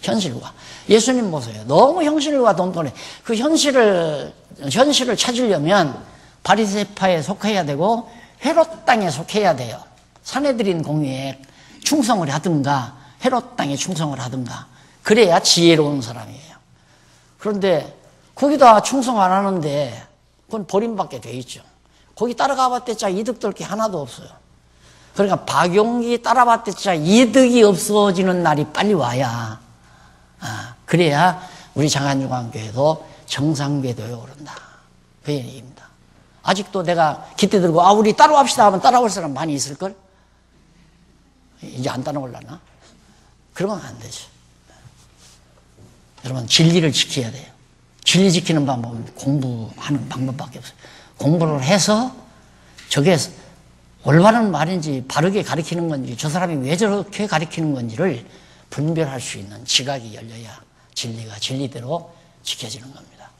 현실과. 예수님 보세요. 너무 현실과 동떨어져. 그 현실을 찾으려면 바리새파에 속해야 되고 헤롯 땅에 속해야 돼요. 산헤드린 공의에 충성을 하든가 헤롯 땅에 충성을 하든가 그래야 지혜로운 사람이에요. 그런데 거기다 충성 안 하는데 그건 버림받게 돼 있죠. 거기 따라가봤자 이득될 게 하나도 없어요. 그러니까 박용기 따라봤자 이득이 없어지는 날이 빨리 와야 그래야 우리 장안중앙교회도 정상궤도에 오른다. 그 얘기입니다. 아직도 내가 기대 들고 우리 따라갑시다 하면 따라올 사람 많이 있을걸? 이제 안 따라올라나? 그러면 안 되죠. 여러분 진리를 지켜야 돼요. 진리 지키는 방법은 공부하는 방법밖에 없어요. 공부를 해서 저게 올바른 말인지 바르게 가르치는 건지 저 사람이 왜 저렇게 가르치는 건지를 분별할 수 있는 지각이 열려야 진리가 진리대로 지켜지는 겁니다.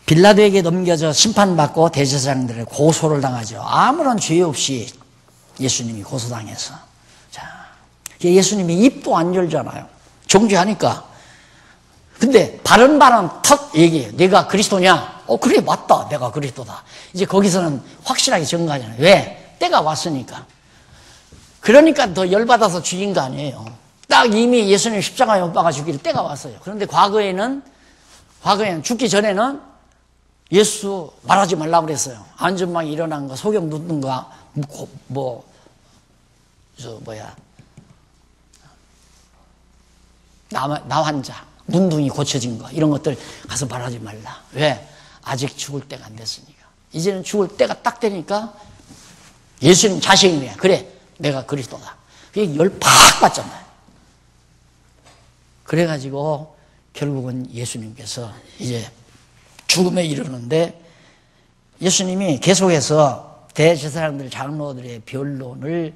빌라도에게 넘겨져 심판받고 대제사장들의 고소를 당하죠. 아무런 죄 없이 예수님이 고소당해서. 자, 예수님이 입도 안 열잖아요. 정죄하니까 근데 바른 말은 턱 얘기해요. 내가 그리스도냐? 그래, 맞다. 내가 그리스도다. 이제 거기서는 확실하게 증거하잖아요. 왜? 때가 왔으니까. 그러니까 더 열받아서 죽인 거 아니에요. 딱 이미 예수님 십자가에 못 박아 죽일 때가 왔어요. 그런데 과거에는 죽기 전에는 예수 말하지 말라고 그랬어요. 안전망이 일어난 거, 소경 눕는 거, 나 환자, 문둥이 고쳐진 거, 이런 것들 가서 말하지 말라. 왜? 아직 죽을 때가 안 됐으니까. 이제는 죽을 때가 딱 되니까 예수님 자신이 그래, 내가 그리스도다. 그게 열 팍 받잖아요. 그래가지고 결국은 예수님께서 이제 죽음에 이르는데 예수님이 계속해서 대제사장들 장로들의 변론을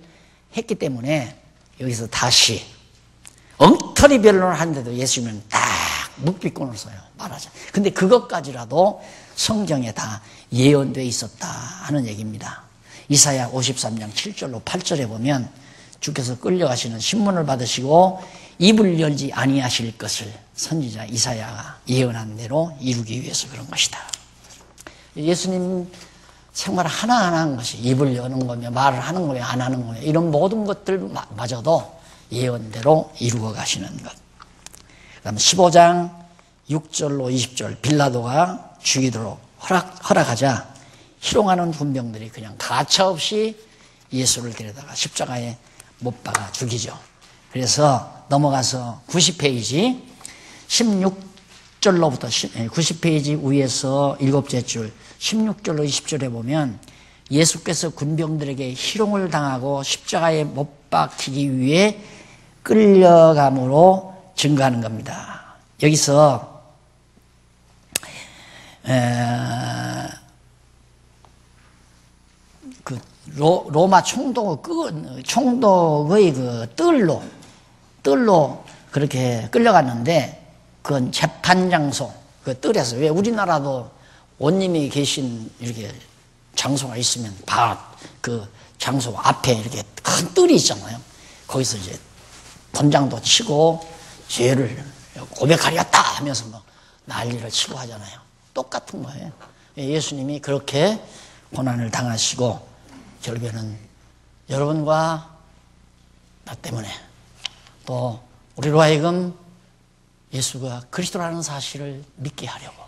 했기 때문에 여기서 다시 엉터리 변론을 하는데도 예수님은 딱 묵비권을 써요. 말하자. 근데 그것까지라도 성경에 다 예언되어 있었다 하는 얘기입니다. 이사야 53장 7절로 8절에 보면 주께서 끌려가시는 신문을 받으시고 입을 열지 아니하실 것을 선지자 이사야가 예언한 대로 이루기 위해서 그런 것이다. 예수님 생활 하나하나 한 것이 입을 여는 거며 말을 하는 거며 안 하는 거며 이런 모든 것들마저도 예언대로 이루어 가시는 것. 그 다음 15장 6절로 20절 빌라도가 죽이도록 허락하자 희롱하는 군병들이 그냥 가차없이 예수를 데려다가 십자가에 못 박아 죽이죠. 그래서 넘어가서 90페이지 16절로부터 90페이지 위에서 7째 줄 16절로 20절에 보면 예수께서 군병들에게 희롱을 당하고 십자가에 못 박히기 위해 끌려감으로 증거하는 겁니다. 여기서 그 로마 총독의 그 뜰로 그렇게 끌려갔는데 그건 재판 장소, 그 뜰에서 왜 우리나라도 원님이 계신 이렇게 장소가 있으면 그 장소 앞에 이렇게 큰 뜰이 있잖아요. 거기서 이제 권장도 치고 죄를 고백하리였다 하면서 뭐 난리를 치고 하잖아요. 똑같은 거예요. 예수님이 그렇게 고난을 당하시고 결국에는 여러분과 나 때문에 또 우리로 하여금 예수가 그리스도라는 사실을 믿게 하려고.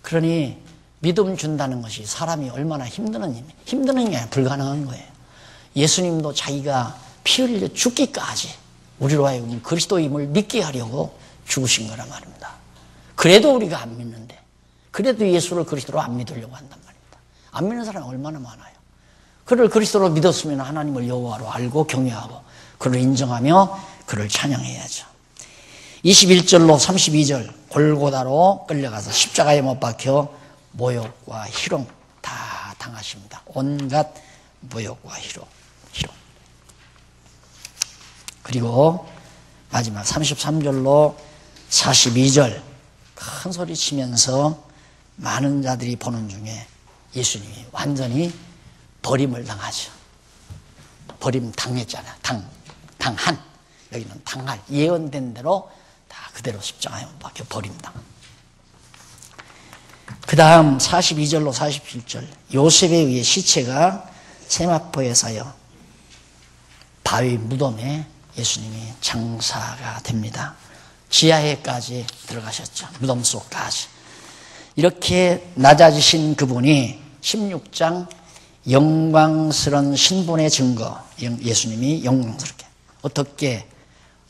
그러니 믿음 준다는 것이 사람이 얼마나 힘든 게 아니라 불가능한 거예요. 예수님도 자기가 피 흘려 죽기까지 우리로 하여금 그리스도임을 믿게 하려고 죽으신 거란 말입니다. 그래도 우리가 안 믿는데, 그래도 예수를 그리스도로 안 믿으려고 한단 말입니다. 안 믿는 사람이 얼마나 많아요. 그를 그리스도로 믿었으면 하나님을 여호와로 알고 경외하고 그를 인정하며 그를 찬양해야죠. 21절로 32절 골고다로 끌려가서 십자가에 못 박혀 모욕과 희롱 다 당하십니다. 온갖 모욕과 희롱. 그리고 마지막 33절로 42절 큰 소리 치면서 많은 자들이 보는 중에 예수님이 완전히 버림을 당하죠. 버림 당했잖아요. 당한. 여기는 당할. 예언된 대로 다 그대로 십자가에 못 박혀 버림당. 그 다음 42절로 47절 요셉에 의해 시체가 세마포에 쌓여 바위 무덤에 예수님이 장사가 됩니다. 지하에까지 들어가셨죠. 무덤 속까지. 이렇게 낮아지신 그분이 16장 영광스러운 신분의 증거, 예수님이 영광스럽게 어떻게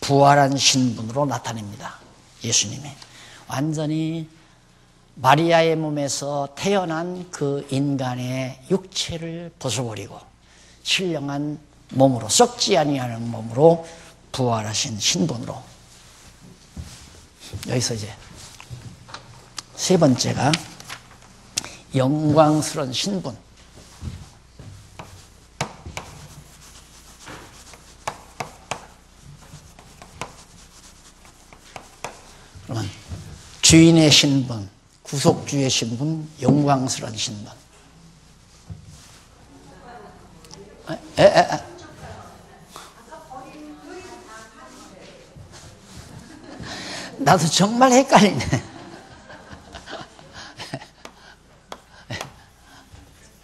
부활한 신분으로 나타냅니다. 예수님이 완전히 마리아의 몸에서 태어난 그 인간의 육체를 벗어버리고 신령한 몸으로, 썩지 아니하는 몸으로 부활하신 신분으로. 여기서 이제 세 번째가 영광스러운 신분. 그러면 주인의 신분, 구속주의 신분, 영광스러운 신분. 나도 정말 헷갈리네.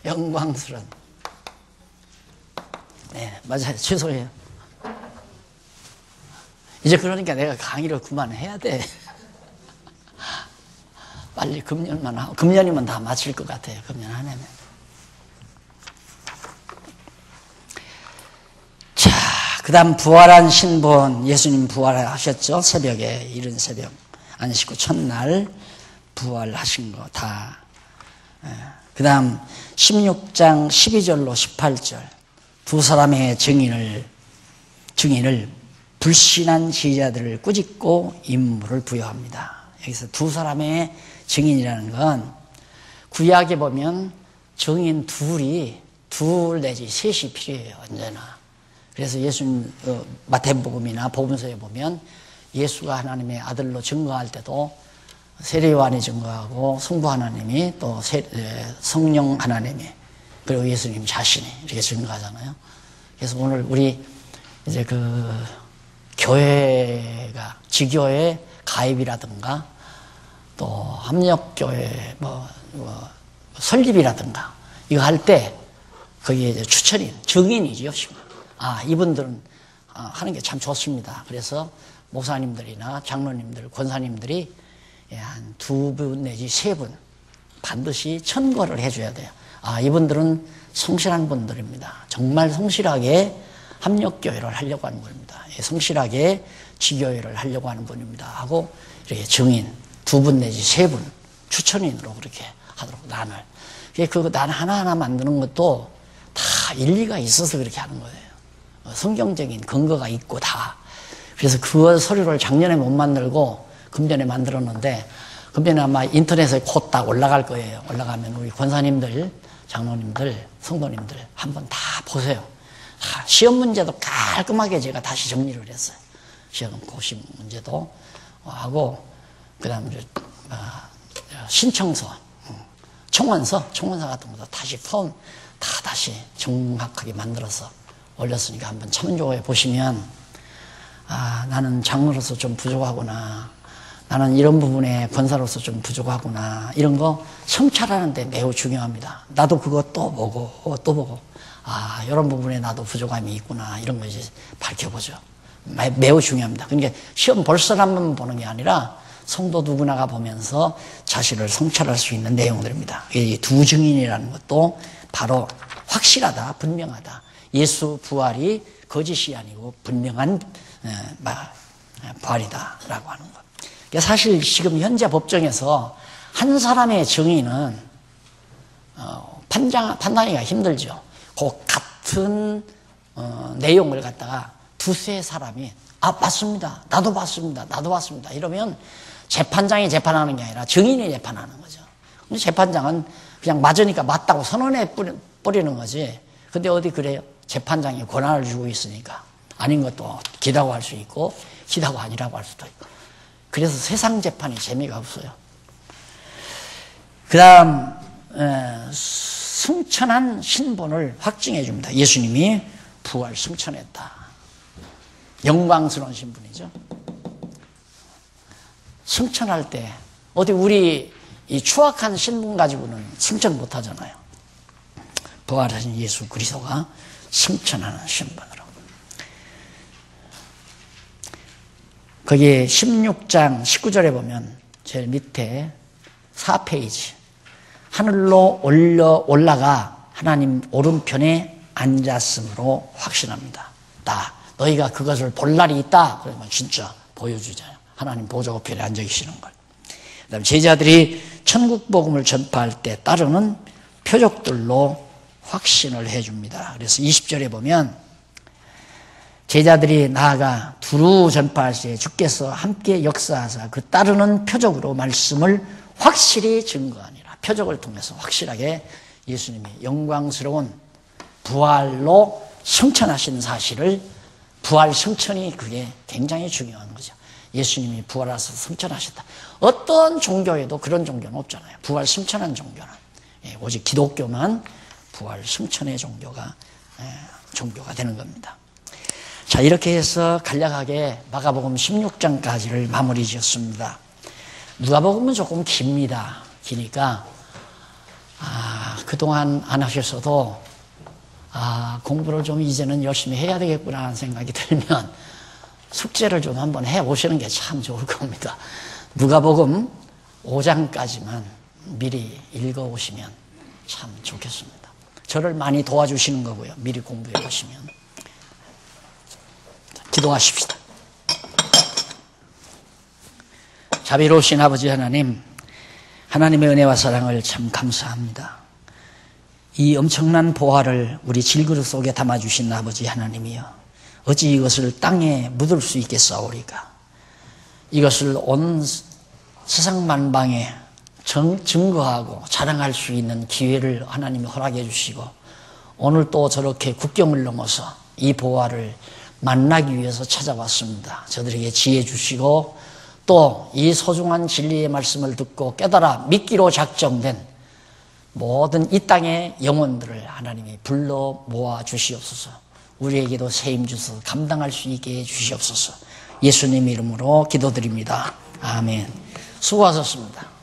영광스러운. 네, 맞아요. 죄송해요. 이제 그러니까 내가 강의를 그만해야 돼. 빨리 금년만 하고, 금년이면 다 마칠 것 같아요. 금년 한 해면. 자, 그 다음 부활한 신분. 예수님 부활하셨죠? 새벽에, 이른 새벽. 안식 후 첫날 부활하신 거 다. 그 다음 16장 12절로 18절. 두 사람의 증인을 불신한 지휘자들을 꾸짖고 임무를 부여합니다. 여기서 두 사람의 증인이라는 건 구약에 보면 증인 둘 내지 셋이 필요해요. 언제나. 그래서 예수님 마태복음이나 복음서에 보면 예수가 하나님의 아들로 증거할 때도 세례요한이 증거하고 성부 하나님이 또 성령 하나님이 그리고 예수님 자신이 이렇게 증거하잖아요. 그래서 오늘 우리 이제 교회가 지교회 가입이라든가 또 합력교회 설립이라든가 이거 할 때 거기에 이제 추천인 증인이지요. 이분들은 하는 게 참 좋습니다. 그래서 목사님들이나 장로님들, 권사님들이 한 2분 내지 3분 반드시 천거를 해줘야 돼요. 이분들은 성실한 분들입니다. 정말 성실하게 합력교회를 하려고 하는 분입니다. 성실하게 지교회를 하려고 하는 분입니다. 하고 이렇게 증인 2분 내지 3분 추천인으로 그렇게 하도록 난을. 난 하나하나 만드는 것도 다 일리가 있어서 그렇게 하는 거예요. 성경적인 근거가 있고 다. 그래서 그 서류를 작년에 못 만들고 금년에 만들었는데 금년에 아마 인터넷에 곧 딱 올라갈 거예요. 올라가면 우리 권사님들, 장로님들, 성도님들 한번 다 보세요. 시험 문제도 깔끔하게 제가 다시 정리를 했어요. 시험 고시 문제도 하고 그다음 신청서, 청원서 같은 것도 다시 폼 다 다시 정확하게 만들어서 올렸으니까 한번 참조해 보시면 나는 장로로서 좀 부족하구나. 나는 이런 부분에 권사로서 좀 부족하구나. 이런 거 성찰하는 데 매우 중요합니다. 나도 그거 또 보고 이런 부분에 나도 부족함이 있구나. 이런 거 이제 밝혀보죠. 매우 중요합니다. 그러니까 시험 볼 사람만 보는 게 아니라 성도 누구나가 보면서 자신을 성찰할 수 있는 내용들입니다. 이 두 증인이라는 것도 바로 확실하다, 분명하다. 예수 부활이 거짓이 아니고 분명한 부활이다라고 하는 것. 사실 지금 현재 법정에서 한 사람의 증인은 판단하기가 힘들죠. 그 같은 내용을 갖다가 두세 사람이 맞습니다. 나도 봤습니다. 이러면 재판장이 재판하는 게 아니라 증인이 재판하는 거죠. 근데 재판장은 그냥 맞으니까 맞다고 선언해 버리는 거지. 근데 어디 그래요? 재판장이 권한을 주고 있으니까 아닌 것도 기다고 할 수 있고 기다고 아니라고 할 수도 있고. 그래서 세상 재판이 재미가 없어요. 그 다음 승천한 신분을 확증해 줍니다. 예수님이 부활 승천했다. 영광스러운 신분이죠. 승천할 때 어디 우리 이 추악한 신분 가지고는 승천 못 하잖아요. 부활하신 예수 그리스도가 승천하는 신분으로. 거기에 16장 19절에 보면 제일 밑에 4페이지 하늘로 올라가 하나님 오른편에 앉았으므로 확신합니다. 너희가 그것을 볼 날이 있다. 그러면 진짜 보여주잖아요. 하나님 보좌 우편에 앉아 계시는 걸. 그다음 제자들이 천국 복음을 전파할 때 따르는 표적들로 확신을 해줍니다. 그래서 20절에 보면 제자들이 나아가 두루 전파할 때 주께서 함께 역사하사 그 따르는 표적으로 말씀을 확실히 증거하니라. 표적을 통해서 확실하게 예수님이 영광스러운 부활로 승천하신 사실을 부활 승천이 그게 굉장히 중요한 거죠. 예수님이 부활하셔서 승천하셨다. 어떤 종교에도 그런 종교는 없잖아요. 부활 승천한 종교는. 오직 기독교만 부활 승천의 종교가 되는 겁니다. 자, 이렇게 해서 간략하게 마가복음 16장까지를 마무리 지었습니다. 누가복음은 조금 깁니다. 기니까 그동안 안 하셔서도 공부를 좀 이제는 열심히 해야 되겠구나 하는 생각이 들면 숙제를 좀 한번 해보시는 게 참 좋을 겁니다. 누가복음 5장까지만 미리 읽어오시면 참 좋겠습니다. 저를 많이 도와주시는 거고요. 미리 공부해 보시면. 기도하십시다. 자비로우신 아버지 하나님, 하나님의 은혜와 사랑을 참 감사합니다. 이 엄청난 보화를 우리 질그릇 속에 담아주신 아버지 하나님이여, 어찌 이것을 땅에 묻을 수 있겠사오리까. 이것을 온 세상 만방에 증거하고 자랑할 수 있는 기회를 하나님이 허락해 주시고, 오늘 또 저렇게 국경을 넘어서 이 보화를 만나기 위해서 찾아왔습니다. 저들에게 지혜 주시고 또 이 소중한 진리의 말씀을 듣고 깨달아 믿기로 작정된 모든 이 땅의 영혼들을 하나님이 불러 모아 주시옵소서. 우리에게도 세임 주셔서 감당할 수 있게 해 주시옵소서. 예수님 이름으로 기도드립니다. 아멘. 수고하셨습니다.